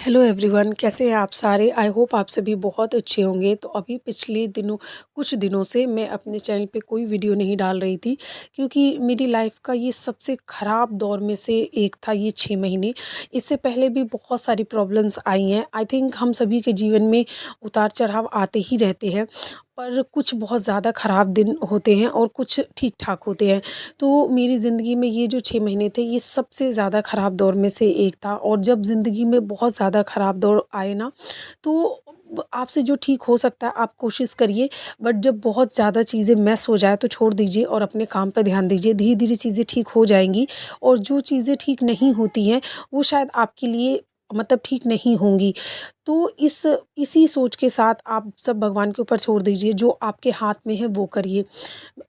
Hello everyone, कैसे हैं आप सारे। आई होप आप सभी बहुत अच्छे होंगे। तो अभी पिछले दिनों कुछ दिनों से मैं अपने चैनल पे कोई वीडियो नहीं डाल रही थी, क्योंकि मेरी लाइफ का ये सबसे ख़राब दौर में से एक था ये 6 महीने। इससे पहले भी बहुत सारी प्रॉब्लम्स आई हैं। आई थिंक हम सभी के जीवन में उतार चढ़ाव आते ही रहते हैं, पर कुछ बहुत ज़्यादा ख़राब दिन होते हैं और कुछ ठीक ठाक होते हैं। तो मेरी ज़िंदगी में ये जो 6 महीने थे, ये सबसे ज़्यादा ख़राब दौर में से एक था। और जब ज़िंदगी में बहुत ज़्यादा ख़राब दौर आए ना, तो आपसे जो ठीक हो सकता है आप कोशिश करिए। बट जब बहुत ज़्यादा चीज़ें मैस हो जाए तो छोड़ दीजिए और अपने काम पर ध्यान दीजिए। धीरे धीरे चीज़ें ठीक हो जाएंगी। और जो चीज़ें ठीक नहीं होती हैं, वो शायद आपके लिए मतलब ठीक नहीं होंगी। तो इसी सोच के साथ आप सब भगवान के ऊपर छोड़ दीजिए। जो आपके हाथ में है वो करिए।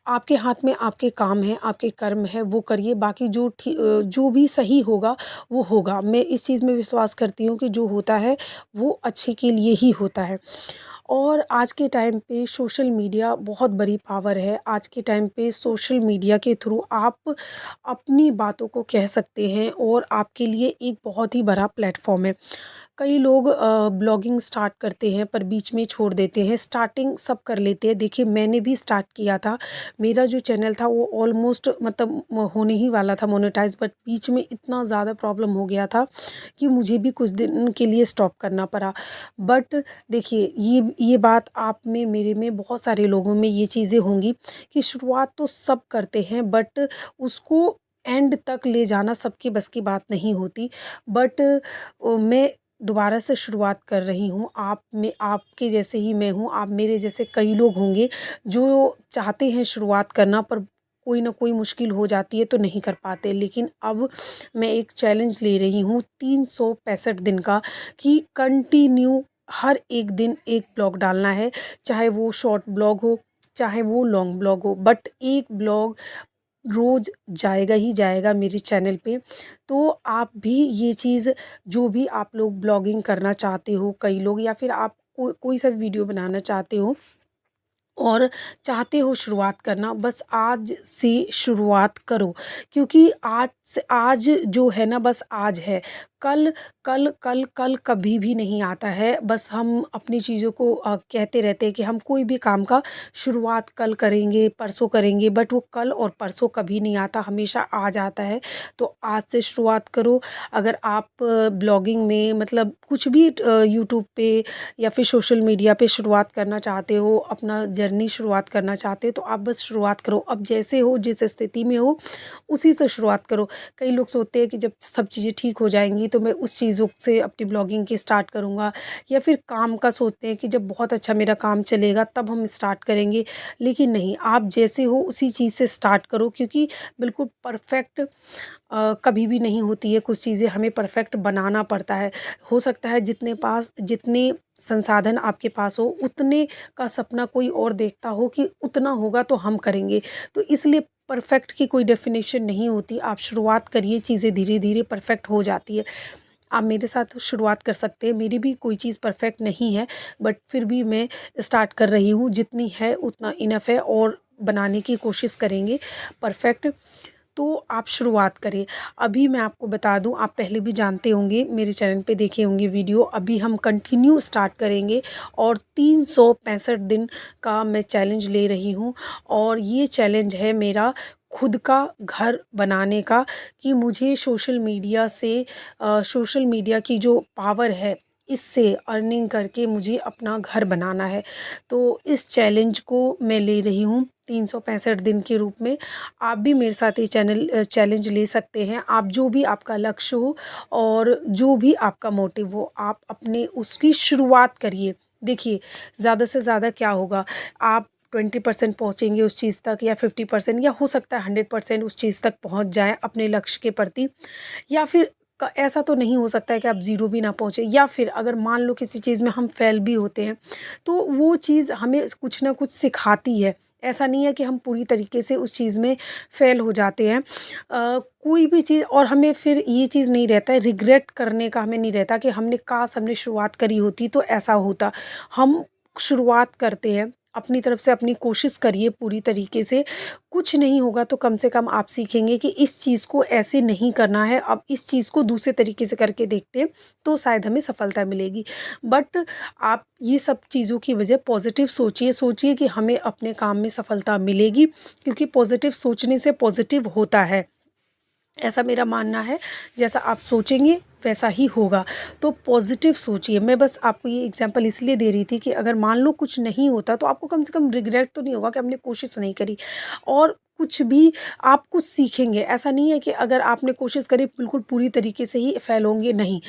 आपके हाथ में आपके काम हैं, आपके कर्म हैं, वो करिए। बाकी जो भी सही होगा वो होगा। मैं इस चीज़ में विश्वास करती हूँ कि जो होता है वो अच्छे के लिए ही होता है। और आज के टाइम पे सोशल मीडिया बहुत बड़ी पावर है। आज के टाइम पे सोशल मीडिया के थ्रू आप अपनी बातों को कह सकते हैं और आपके लिए एक बहुत ही बड़ा प्लेटफॉर्म है। कई लोग ब्लॉगिंग स्टार्ट करते हैं पर बीच में छोड़ देते हैं। स्टार्टिंग सब कर लेते हैं। देखिए, मैंने भी स्टार्ट किया था। मेरा जो चैनल था वो ऑलमोस्ट मतलब होने ही वाला था मोनेटाइज, बट बीच में इतना ज़्यादा प्रॉब्लम हो गया था कि मुझे भी कुछ दिन के लिए स्टॉप करना पड़ा। बट देखिए, ये बात आप में, मेरे में, बहुत सारे लोगों में ये चीज़ें होंगी कि शुरुआत तो सब करते हैं, बट उसको एंड तक ले जाना सबके बस की बात नहीं होती। बट मैं दोबारा से शुरुआत कर रही हूँ। आपके जैसे ही मैं हूँ। आप मेरे जैसे कई लोग होंगे जो चाहते हैं शुरुआत करना, पर कोई ना कोई मुश्किल हो जाती है तो नहीं कर पाते। लेकिन अब मैं एक चैलेंज ले रही हूँ 365 दिन का, कि कंटिन्यू हर एक दिन एक ब्लॉग डालना है। चाहे वो शॉर्ट ब्लॉग हो, चाहे वो लॉन्ग ब्लॉग हो, बट एक ब्लॉग रोज़ जाएगा ही जाएगा मेरे चैनल पे। तो आप भी ये चीज़, जो भी आप लोग ब्लॉगिंग करना चाहते हो, कई लोग, या फिर आप कोई सा वीडियो बनाना चाहते हो और चाहते हो शुरुआत करना, बस आज से शुरुआत करो। क्योंकि आज जो है ना, बस आज है। कल कल कल कल कभी भी नहीं आता है। बस हम अपनी चीज़ों को कहते रहते हैं कि हम कोई भी काम का शुरुआत कल करेंगे, परसों करेंगे, बट वो कल और परसों कभी नहीं आता, हमेशा आज आता है। तो आज से शुरुआत करो। अगर आप ब्लॉगिंग में मतलब कुछ भी यूट्यूब पे या फिर सोशल मीडिया पे शुरुआत करना चाहते हो, अपना जर्नी शुरुआत करना चाहते हो, तो आप बस शुरुआत करो। अब जैसे हो, जिस स्थिति में हो, उसी से शुरुआत करो। कई लोग सोचते हैं कि जब सब चीज़ें ठीक हो जाएंगी तो मैं उस चीज़ों से अपनी ब्लॉगिंग की स्टार्ट करूँगा, या फिर काम का सोचते हैं कि जब बहुत अच्छा मेरा काम चलेगा तब हम स्टार्ट करेंगे। लेकिन नहीं, आप जैसे हो उसी चीज़ से स्टार्ट करो। क्योंकि बिल्कुल परफेक्ट कभी भी नहीं होती है। कुछ चीज़ें हमें परफेक्ट बनाना पड़ता है। हो सकता है जितने संसाधन आपके पास हो, उतने का सपना कोई और देखता हो कि उतना होगा तो हम करेंगे। तो इसलिए परफेक्ट की कोई डेफिनेशन नहीं होती। आप शुरुआत करिए, चीज़ें धीरे धीरे परफेक्ट हो जाती है। आप मेरे साथ शुरुआत कर सकते हैं। मेरी भी कोई चीज़ परफेक्ट नहीं है, बट फिर भी मैं स्टार्ट कर रही हूँ। जितनी है उतना इनफ है, और बनाने की कोशिश करेंगे परफेक्ट। तो आप शुरुआत करें। अभी मैं आपको बता दूं, आप पहले भी जानते होंगे, मेरे चैनल पे देखे होंगे वीडियो। अभी हम कंटिन्यू स्टार्ट करेंगे और 365 दिन का मैं चैलेंज ले रही हूँ। और ये चैलेंज है मेरा खुद का घर बनाने का, कि मुझे सोशल मीडिया की जो पावर है, इससे अर्निंग करके मुझे अपना घर बनाना है। तो इस चैलेंज को मैं ले रही हूँ 365 दिन के रूप में। आप भी मेरे साथ ये चैलेंज ले सकते हैं। आप जो भी आपका लक्ष्य हो और जो भी आपका मोटिव हो, आप अपने उसकी शुरुआत करिए। देखिए, ज़्यादा से ज़्यादा क्या होगा, आप 20% पहुँचेंगे उस चीज़ तक, या 50%, या हो सकता है 100% उस चीज़ तक पहुँच जाएँ अपने लक्ष्य के प्रति। या फिर ऐसा तो नहीं हो सकता है कि आप ज़ीरो भी ना पहुँचे। या फिर अगर मान लो किसी चीज़ में हम फेल भी होते हैं, तो वो चीज़ हमें कुछ ना कुछ सिखाती है। ऐसा नहीं है कि हम पूरी तरीके से उस चीज़ में फेल हो जाते हैं। कोई भी चीज़, और हमें फिर ये चीज़ नहीं रहता है, रिग्रेट करने का हमें नहीं रहता कि हमने शुरुआत करी होती तो ऐसा होता। हम शुरुआत करते हैं, अपनी तरफ से अपनी कोशिश करिए पूरी तरीके से। कुछ नहीं होगा तो कम से कम आप सीखेंगे कि इस चीज़ को ऐसे नहीं करना है, अब इस चीज़ को दूसरे तरीके से करके देखते हैं, तो शायद हमें सफलता मिलेगी। बट आप ये सब चीज़ों की वजह पॉज़िटिव सोचिए, सोचिए कि हमें अपने काम में सफलता मिलेगी, क्योंकि पॉज़िटिव सोचने से पॉज़िटिव होता है। ऐसा मेरा मानना है, जैसा आप सोचेंगे वैसा ही होगा। तो पॉज़िटिव सोचिए। मैं बस आपको ये एग्ज़ाम्पल इसलिए दे रही थी कि अगर मान लो कुछ नहीं होता तो आपको कम से कम रिग्रेट तो नहीं होगा कि हमने कोशिश नहीं करी। और कुछ भी आप कुछ सीखेंगे। ऐसा नहीं है कि अगर आपने कोशिश करी बिल्कुल पूरी तरीके से ही फ़ेल होंगे, नहीं।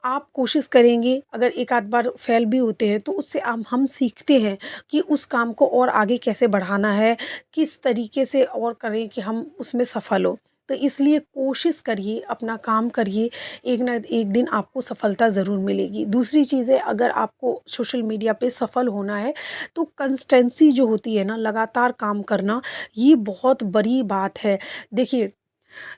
आप कोशिश करेंगे, अगर एक आध बार फ़ेल भी होते हैं तो उससे हम सीखते हैं कि उस काम को और आगे कैसे बढ़ाना है, किस तरीके से और करें कि हम उसमें सफल हों। तो इसलिए कोशिश करिए, अपना काम करिए, एक ना एक दिन आपको सफलता ज़रूर मिलेगी। दूसरी चीज़ है, अगर आपको सोशल मीडिया पे सफल होना है तो कंसिस्टेंसी जो होती है ना, लगातार काम करना, ये बहुत बड़ी बात है। देखिए,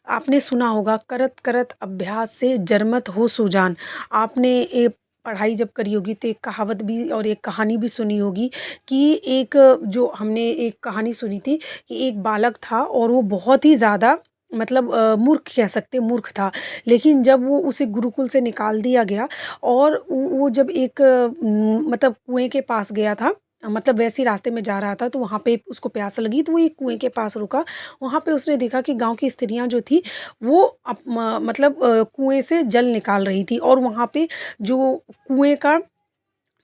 आपने सुना होगा, करत करत अभ्यास से जरमत हो सुजान। आपने पढ़ाई जब करी होगी तो एक कहावत भी और एक कहानी भी सुनी होगी कि एक जो हमने एक कहानी सुनी थी कि एक बालक था और वो बहुत ही ज़्यादा मतलब मूर्ख कह सकते हैं, मूर्ख था। लेकिन जब वो उसे गुरुकुल से निकाल दिया गया और वो जब एक मतलब कुएँ के पास गया था, मतलब वैसे ही रास्ते में जा रहा था तो वहाँ पे उसको प्यास लगी तो वो एक कुएँ के पास रुका। वहाँ पे उसने देखा कि गाँव की स्त्रियाँ जो थी वो मतलब कुएँ से जल निकाल रही थी, और वहाँ पे जो कुएँ का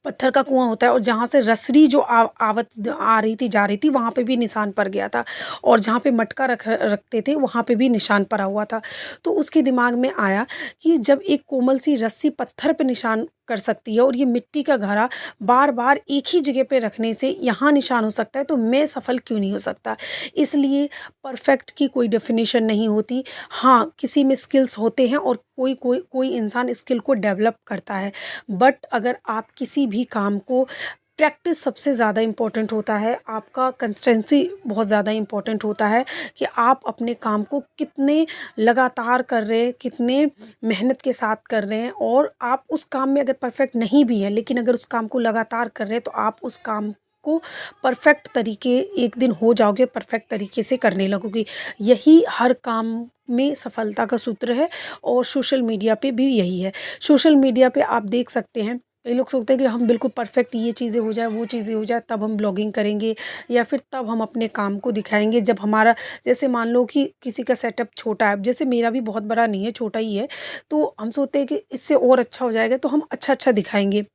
पत्थर का कुआँ होता है और जहाँ से रसरी जो आवत आ रही थी, जा रही थी, वहाँ पे भी निशान पड़ गया था, और जहाँ पे मटका रखते थे वहाँ पे भी निशान पड़ा हुआ था। तो उसके दिमाग में आया कि जब एक कोमल सी रस्सी पत्थर पे निशान कर सकती है और ये मिट्टी का घड़ा बार-बार एक ही जगह पे रखने से यहाँ निशान हो सकता है, तो मैं सफल क्यों नहीं हो सकता? इसलिए परफेक्ट की कोई डेफ़िनिशन नहीं होती। हाँ, किसी में स्किल्स होते हैं और कोई इंसान स्किल को डेवलप करता है। बट अगर आप किसी भी काम को, प्रैक्टिस सबसे ज़्यादा इम्पोर्टेंट होता है, आपका कंसिस्टेंसी बहुत ज़्यादा इम्पोर्टेंट होता है कि आप अपने काम को कितने लगातार कर रहे हैं, कितने मेहनत के साथ कर रहे हैं, और आप उस काम में अगर परफेक्ट नहीं भी हैं, लेकिन अगर उस काम को लगातार कर रहे हैं तो आप उस काम को परफेक्ट तरीके एक दिन हो जाओगे, परफेक्ट तरीके से करने लगोगे। यही हर काम में सफलता का सूत्र है, और सोशल मीडिया पे भी यही है। सोशल मीडिया पे आप देख सकते हैं, कई लोग सोचते हैं कि हम बिल्कुल परफेक्ट ये चीज़ें हो जाए, वो चीज़ें हो जाए, तब हम ब्लॉगिंग करेंगे या फिर तब हम अपने काम को दिखाएँगे। जब हमारा, जैसे मान लो कि किसी का सेटअप छोटा है, जैसे मेरा भी बहुत बड़ा नहीं है, छोटा ही है, तो हम सोचते हैं कि इससे और अच्छा हो जाएगा तो हम अच्छा-अच्छा दिखाएँगे,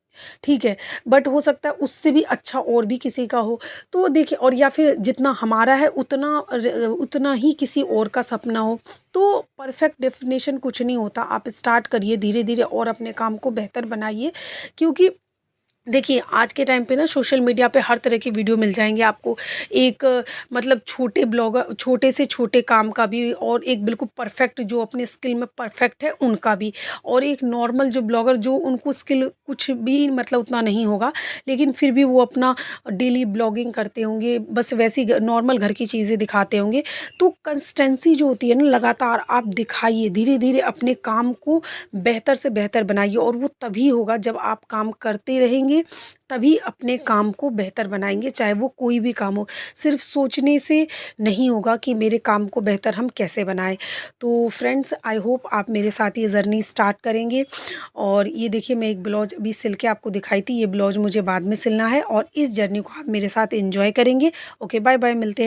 ठीक है। बट हो सकता है उससे भी अच्छा और भी किसी का हो। तो देखिए, और या फिर जितना हमारा है उतना ही किसी और का सपना हो। तो परफेक्ट डेफ़िनेशन कुछ नहीं होता। आप स्टार्ट करिए धीरे-धीरे और अपने काम को बेहतर बनाइए, क्योंकि देखिए, आज के टाइम पे ना सोशल मीडिया पे हर तरह की वीडियो मिल जाएँगे आपको। एक मतलब छोटे ब्लॉगर, छोटे से छोटे काम का भी, और एक बिल्कुल परफ़ेक्ट जो अपने स्किल में परफ़ेक्ट है उनका भी, और एक नॉर्मल जो ब्लॉगर जो उनको स्किल कुछ भी मतलब उतना नहीं होगा, लेकिन फिर भी वो अपना डेली ब्लॉगिंग करते होंगे, बस वैसे ही नॉर्मल घर की चीज़ें दिखाते होंगे। तो कंसिस्टेंसी जो होती है ना, लगातार आप दिखाइए, धीरे-धीरे अपने काम को बेहतर से बेहतर बनाइए, और वो तभी होगा जब आप काम करते रहेंगे, तभी अपने काम को बेहतर बनाएँगे, चाहे वो कोई भी काम हो। सिर्फ़ सोचने से नहीं होगा कि मेरे काम को बेहतर हम कैसे बनाएँ। तो फ्रेंड्स, आई होप आप मेरे साथ ये जर्नी स्टार्ट करेंगे, और ये देखिए, मैं एक ब्लाउज़ अभी सिल के आपको दिखाई थी, ये ब्लाउज़ मुझे बाद में सिलना है, और इस जर्नी को आप मेरे साथ एन्जॉय करेंगे। ओके, बाय-बाय, मिलते हैं।